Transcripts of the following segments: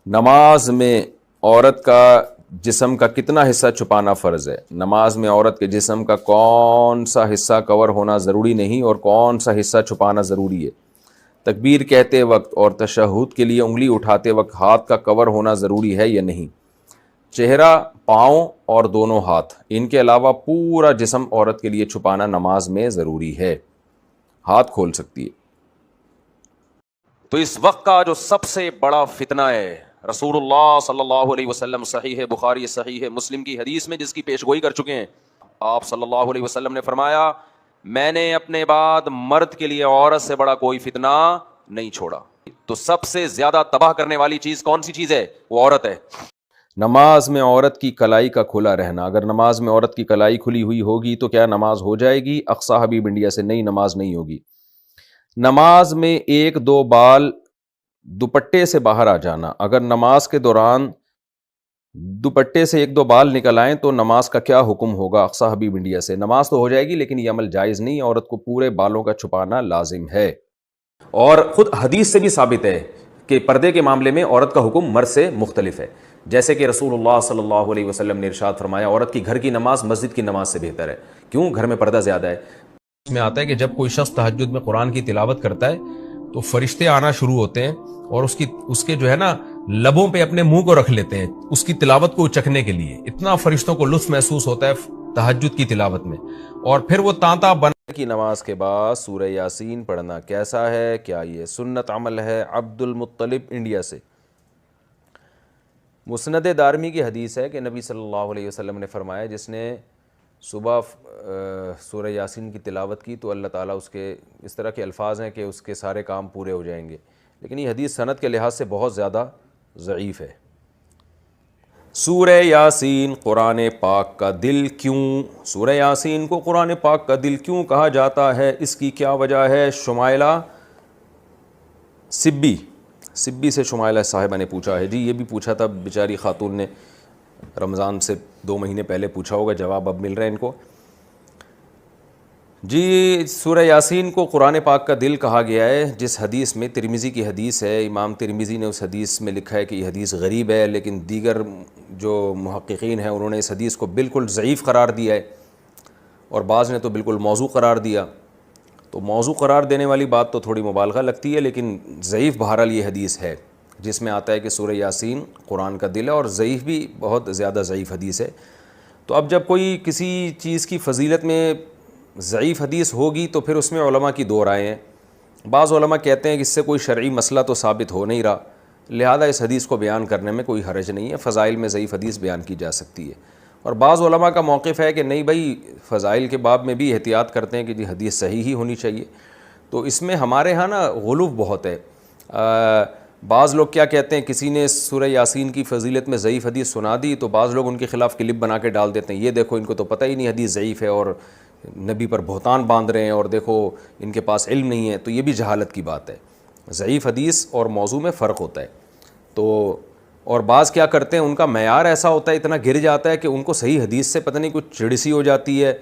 نماز میں عورت کا جسم کا کتنا حصہ چھپانا فرض ہے؟ نماز میں عورت کے جسم کا کون سا حصہ کور ہونا ضروری نہیں اور کون سا حصہ چھپانا ضروری ہے؟ تکبیر کہتے وقت اور تشہد کے لیے انگلی اٹھاتے وقت ہاتھ کا کور ہونا ضروری ہے یا نہیں؟ چہرہ، پاؤں اور دونوں ہاتھ، ان کے علاوہ پورا جسم عورت کے لیے چھپانا نماز میں ضروری ہے، ہاتھ کھول سکتی ہے۔ تو اس وقت کا جو سب سے بڑا فتنہ ہے، رسول اللہ صلی اللہ علیہ وسلم صحیح بخاری صحیح مسلم کی حدیث میں جس کی پیش گوئی کر چکے ہیں، آپ صلی اللہ علیہ وسلم نے فرمایا میں نے اپنے بعد مرد کے لیے عورت سے بڑا کوئی فتنہ نہیں چھوڑا۔ تو سب سے زیادہ تباہ کرنے والی چیز کون سی چیز ہے؟ وہ عورت ہے۔ نماز میں عورت کی کلائی کا کھلا رہنا، اگر نماز میں عورت کی کلائی کھلی ہوئی ہوگی تو کیا نماز ہو جائے گی؟ اقصی حبیب انڈیا سے، نہیں، نماز نہیں ہوگی۔ نماز میں ایک دو بال دوپٹے سے باہر آ جانا، اگر نماز کے دوران دوپٹے سے ایک دو بال نکل آئیں تو نماز کا کیا حکم ہوگا؟ اقصی حبیب انڈیا سے، نماز تو ہو جائے گی لیکن یہ عمل جائز نہیں، عورت کو پورے بالوں کا چھپانا لازم ہے۔ اور خود حدیث سے بھی ثابت ہے کہ پردے کے معاملے میں عورت کا حکم مرد سے مختلف ہے، جیسے کہ رسول اللہ صلی اللہ علیہ وسلم نے ارشاد فرمایا عورت کی گھر کی نماز مسجد کی نماز سے بہتر ہے۔ کیوں؟ گھر میں پردہ زیادہ ہے۔ اس میں آتا ہے کہ جب کوئی شخص تہجد میں قرآن کی تلاوت کرتا ہے تو فرشتے آنا شروع ہوتے ہیں اور اس کے جو ہے نا لبوں پہ اپنے منہ کو رکھ لیتے ہیں اس کی تلاوت کو چکھنے کے لیے، اتنا فرشتوں کو لطف محسوس ہوتا ہے تہجد کی تلاوت میں۔ اور پھر وہ تانتا بن کی نماز کے بعد سورہ یاسین پڑھنا کیسا ہے؟ کیا یہ سنت عمل ہے؟ عبد المطلب انڈیا سے، مسند دارمی کی حدیث ہے کہ نبی صلی اللہ علیہ وسلم نے فرمایا جس نے صبح سورہ یاسین کی تلاوت کی تو اللہ تعالیٰ اس طرح کے الفاظ ہیں کہ اس کے سارے کام پورے ہو جائیں گے، لیکن یہ حدیث سند کے لحاظ سے بہت زیادہ ضعیف ہے۔ سورہ یاسین قرآن پاک کا دل کیوں؟ سورہ یاسین کو قرآن پاک کا دل کیوں کہا جاتا ہے؟ اس کی کیا وجہ ہے؟ شمائلہ سبی سے شمائلہ صاحبہ نے پوچھا ہے۔ جی یہ بھی پوچھا تھا بیچاری خاتون نے، رمضان سے 2 مہینے پہلے پوچھا ہوگا، جواب اب مل رہا ہے ان کو۔ جی سورہ یاسین کو قرآن پاک کا دل کہا گیا ہے جس حدیث میں، ترمذی کی حدیث ہے، امام ترمذی نے اس حدیث میں لکھا ہے کہ یہ حدیث غریب ہے، لیکن دیگر جو محققین ہیں انہوں نے اس حدیث کو بالکل ضعیف قرار دیا ہے اور بعض نے تو بالکل موضوع قرار دیا۔ تو موضوع قرار دینے والی بات تو تھوڑی مبالغہ لگتی ہے، لیکن ضعیف بہرحال یہ حدیث ہے جس میں آتا ہے کہ سورہ یاسین قرآن کا دل ہے، اور ضعیف بھی بہت زیادہ ضعیف حدیث ہے۔ تو اب جب کوئی کسی چیز کی فضیلت میں ضعیف حدیث ہوگی تو پھر اس میں علماء کی 2 رائے ہیں۔ بعض علماء کہتے ہیں کہ اس سے کوئی شرعی مسئلہ تو ثابت ہو نہیں رہا، لہذا اس حدیث کو بیان کرنے میں کوئی حرج نہیں ہے، فضائل میں ضعیف حدیث بیان کی جا سکتی ہے۔ اور بعض علماء کا موقف ہے کہ نہیں بھائی، فضائل کے باب میں بھی احتیاط کرتے ہیں کہ جی حدیث صحیح ہی ہونی چاہیے۔ تو اس میں ہمارے ہاں نا غلو بہت ہے۔ بعض لوگ کیا کہتے ہیں، کسی نے سورہ یاسین کی فضیلت میں ضعیف حدیث سنا دی تو بعض لوگ ان کے خلاف کلپ بنا کے ڈال دیتے ہیں، یہ دیکھو ان کو تو پتہ ہی نہیں حدیث ضعیف ہے اور نبی پر بہتان باندھ رہے ہیں، اور دیکھو ان کے پاس علم نہیں ہے۔ تو یہ بھی جہالت کی بات ہے، ضعیف حدیث اور موضوع میں فرق ہوتا ہے۔ تو اور بعض کیا کرتے ہیں، ان کا معیار ایسا ہوتا ہے، اتنا گر جاتا ہے کہ ان کو صحیح حدیث سے پتہ نہیں کچھ چڑ سی ہو جاتی ہے،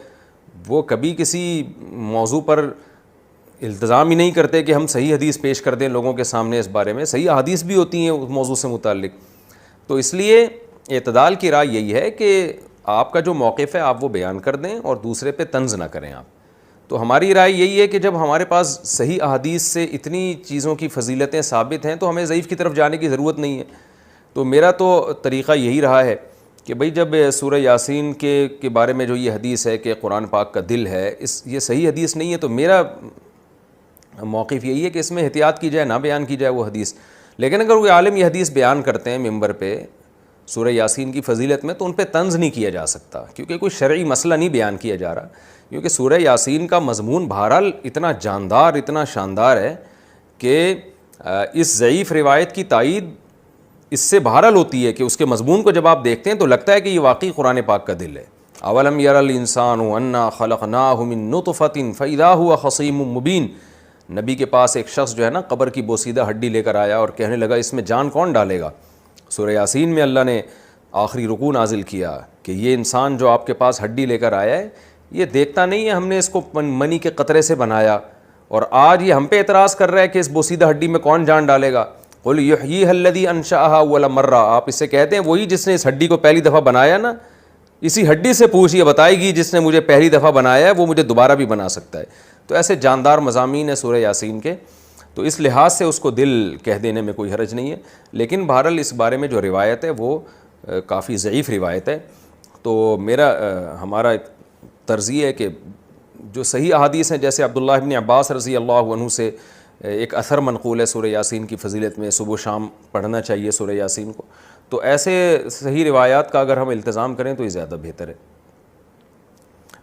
وہ کبھی کسی موضوع پر التزام ہی نہیں کرتے کہ ہم صحیح حدیث پیش کر دیں لوگوں کے سامنے۔ اس بارے میں صحیح حدیث بھی ہوتی ہیں اس موضوع سے متعلق۔ تو اس لیے اعتدال کی رائے یہی ہے کہ آپ کا جو موقف ہے آپ وہ بیان کر دیں اور دوسرے پہ طنز نہ کریں آپ۔ تو ہماری رائے یہی ہے کہ جب ہمارے پاس صحیح احادیث سے اتنی چیزوں کی فضیلتیں ثابت ہیں تو ہمیں ضعیف کی طرف جانے کی ضرورت نہیں ہے۔ تو میرا تو طریقہ یہی رہا ہے کہ بھئی جب سورہ یاسین کے بارے میں جو یہ حدیث ہے کہ قرآن پاک کا دل ہے، یہ صحیح حدیث نہیں ہے، تو میرا موقف یہی ہے کہ اس میں احتیاط کی جائے، نہ بیان کی جائے وہ حدیث۔ لیکن اگر کوئی عالم یہ حدیث بیان کرتے ہیں ممبر پہ سورہ یاسین کی فضیلت میں تو ان پہ طنز نہیں کیا جا سکتا، کیونکہ کوئی شرعی مسئلہ نہیں بیان کیا جا رہا، کیونکہ سورہ یاسین کا مضمون بہرحال اتنا جاندار، اتنا شاندار ہے کہ اس ضعیف روایت کی تائید اس سے بہرحال ہوتی ہے کہ اس کے مضمون کو جب آپ دیکھتے ہیں تو لگتا ہے کہ یہ واقعی قرآن پاک کا دل ہے۔ اولم یر الانسان انا خلقناہ من نطفۃ فاذا هو خصیم مبین۔ نبی کے پاس ایک شخص جو ہے نا قبر کی بوسیدہ ہڈی لے کر آیا اور کہنے لگا اس میں جان کون ڈالے گا؟ سورہ یاسین میں اللہ نے آخری رکوع نازل کیا کہ یہ انسان جو آپ کے پاس ہڈی لے کر آیا ہے یہ دیکھتا نہیں ہے ہم نے اس کو منی کے قطرے سے بنایا، اور آج یہ ہم پہ اعتراض کر رہا ہے کہ اس بوسیدہ ہڈی میں کون جان ڈالے گا۔ قل یحییھا الذی انشأھا اول مرہ، آپ اس سے کہتے ہیں وہی جس نے اس ہڈی کو پہلی دفعہ بنایا نا، اسی ہڈی سے پوچھیے، بتائے گی جس نے مجھے پہلی دفعہ بنایا ہے وہ مجھے دوبارہ بھی بنا سکتا ہے۔ تو ایسے جاندار مضامین ہیں سورہ یاسین کے، تو اس لحاظ سے اس کو دل کہہ دینے میں کوئی حرج نہیں ہے، لیکن بہرحال اس بارے میں جو روایت ہے وہ کافی ضعیف روایت ہے۔ تو ہمارا ایک طرز یہ ہے کہ جو صحیح احادیث ہیں، جیسے عبداللہ ابن عباس رضی اللہ عنہ سے ایک اثر منقول ہے سورہ یاسین کی فضیلت میں، صبح و شام پڑھنا چاہیے سورہ یاسین کو، تو ایسے صحیح روایات کا اگر ہم التزام کریں تو یہ زیادہ بہتر ہے۔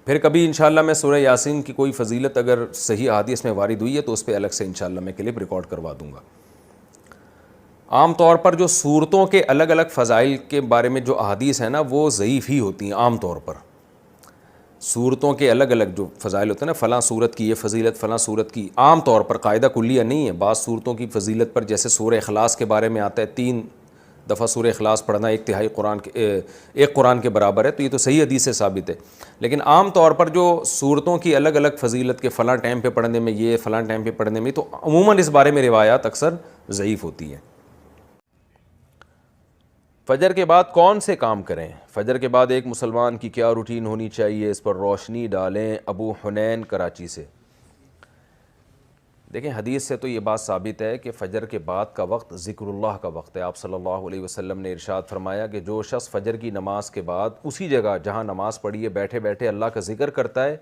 پھر کبھی انشاءاللہ میں سورہ یاسین کی کوئی فضیلت اگر صحیح احادیث میں وارد ہوئی ہے تو اس پہ الگ سے انشاءاللہ میں کلپ ریکارڈ کروا دوں گا۔ عام طور پر جو صورتوں کے الگ الگ فضائل کے بارے میں جو احادیث ہیں نا وہ ضعیف ہی ہوتی ہیں عام طور پر۔ صورتوں کے الگ الگ جو فضائل ہوتے ہیں نا، فلاں صورت کی یہ فضیلت، فلاں صورت کی، عام طور پر قاعدہ کلیہ نہیں ہے۔ بعض صورتوں کی فضیلت پر جیسے سورہ اخلاص کے بارے میں آتا ہے 3 دفعہ سورہ اخلاص پڑھنا ایک قرآن کے برابر ہے، تو یہ تو صحیح حدیث سے ثابت ہے۔ لیکن عام طور پر جو صورتوں کی الگ الگ فضیلت کے فلاں ٹائم پہ پڑھنے میں یہ، فلاں ٹائم پہ پڑھنے میں، تو عموماً اس بارے میں روایات اکثر ضعیف ہوتی ہیں۔ فجر کے بعد کون سے کام کریں؟ فجر کے بعد ایک مسلمان کی کیا روٹین ہونی چاہیے، اس پر روشنی ڈالیں۔ ابو حنین کراچی سے۔ دیکھیں حدیث سے تو یہ بات ثابت ہے کہ فجر کے بعد کا وقت ذکر اللہ کا وقت ہے۔ آپ صلی اللہ علیہ وسلم نے ارشاد فرمایا کہ جو شخص فجر کی نماز کے بعد اسی جگہ جہاں نماز پڑھی ہے بیٹھے بیٹھے اللہ کا ذکر کرتا ہے،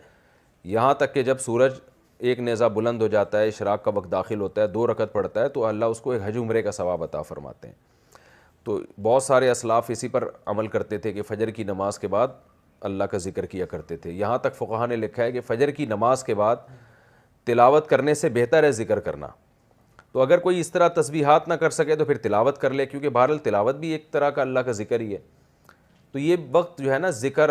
یہاں تک کہ جب سورج ایک نیزہ بلند ہو جاتا ہے، اشراق کا وقت داخل ہوتا ہے، 2 رکعت پڑھتا ہے، تو اللہ اس کو ایک حج عمرے کا ثواب عطا فرماتے ہیں۔ تو بہت سارے اسلاف اسی پر عمل کرتے تھے کہ فجر کی نماز کے بعد اللہ کا ذکر کیا کرتے تھے۔ یہاں تک فقہا نے لکھا ہے کہ فجر کی نماز کے بعد تلاوت کرنے سے بہتر ہے ذکر کرنا۔ تو اگر کوئی اس طرح تسبیحات نہ کر سکے تو پھر تلاوت کر لے، کیونکہ بہرحال تلاوت بھی ایک طرح کا اللہ کا ذکر ہی ہے۔ تو یہ وقت جو ہے نا ذکر